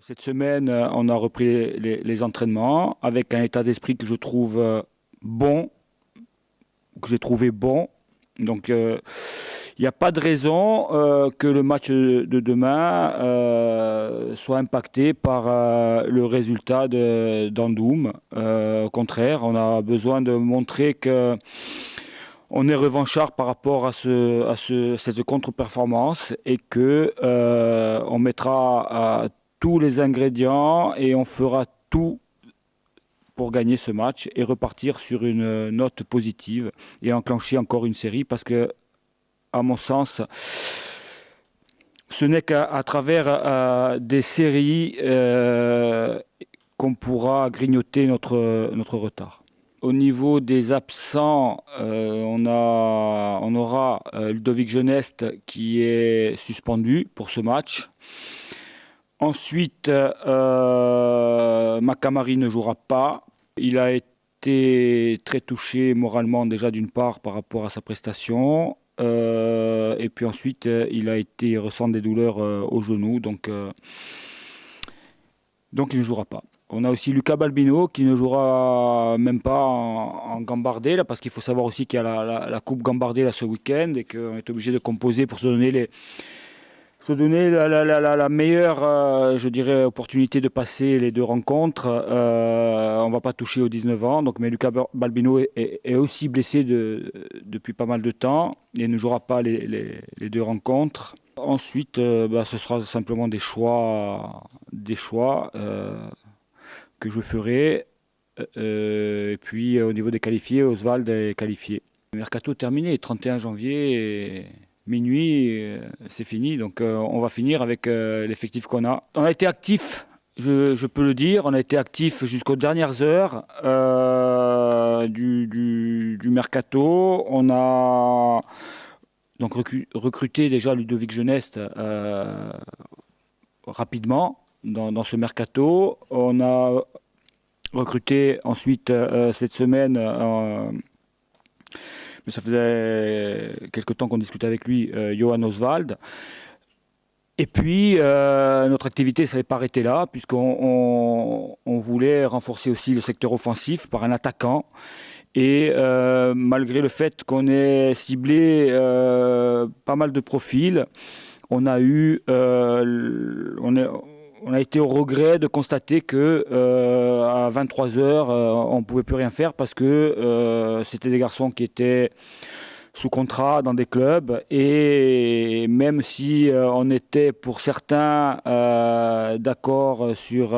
Cette semaine, on a repris les entraînements avec un état d'esprit que je trouve bon, que j'ai trouvé bon. Donc, il n'y a pas de raison que le match de demain soit impacté par le résultat d'Andoum. Au contraire, on a besoin de montrer que on est revanchard par rapport à cette contre-performance et que on mettra tous les ingrédients et on fera tout pour gagner ce match et repartir sur une note positive et enclencher encore une série parce que, à mon sens, ce n'est qu'à travers des séries qu'on pourra grignoter notre retard. Au niveau des absents, on aura Ludovic Geneste qui est suspendu pour ce match. Ensuite, Makamari ne jouera pas. Il a été très touché moralement déjà d'une part par rapport à sa prestation. Et puis ensuite, il ressent des douleurs au genou, donc il ne jouera pas. On a aussi Luca Balbino qui ne jouera même pas en Gambardé, là, parce qu'il faut savoir aussi qu'il y a la Coupe Gambardé là, ce week-end et qu'on est obligé de composer pour se donner la meilleure, je dirais, opportunité de passer les deux rencontres. On ne va pas toucher aux 19 ans, donc, mais Luca Balbino est aussi blessé depuis pas mal de temps et ne jouera pas les deux rencontres. Ensuite, ce sera simplement des choix que je ferai. Et puis au niveau des qualifiés, Oswald est qualifié. Le mercato terminé, 31 janvier, minuit, c'est fini. Donc on va finir avec l'effectif qu'on a. On a été actif, je peux le dire, on a été actif jusqu'aux dernières heures du mercato. On a donc recruté déjà Ludovic Geneste rapidement dans ce mercato. On a recruté ensuite cette semaine, mais ça faisait quelque temps qu'on discutait avec lui, Johan Oswald. Et puis, notre activité ne s'est pas arrêtée là, puisqu'on voulait renforcer aussi le secteur offensif par un attaquant. Et malgré le fait qu'on ait ciblé pas mal de profils, on a été au regret de constater que à 23 heures, on ne pouvait plus rien faire parce que c'était des garçons qui étaient sous contrat dans des clubs et même si on était pour certains d'accord sur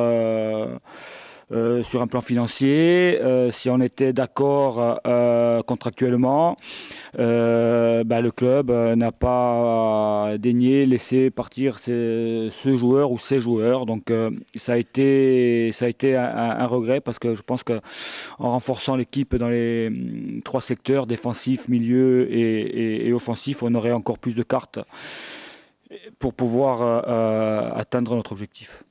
un plan financier, si on était d'accord contractuellement, le club n'a pas daigné laisser partir ce joueur ou ces joueurs. Donc ça a été un regret parce que je pense qu'en renforçant l'équipe dans les trois secteurs, défensif, milieu et offensif, on aurait encore plus de cartes pour pouvoir atteindre notre objectif.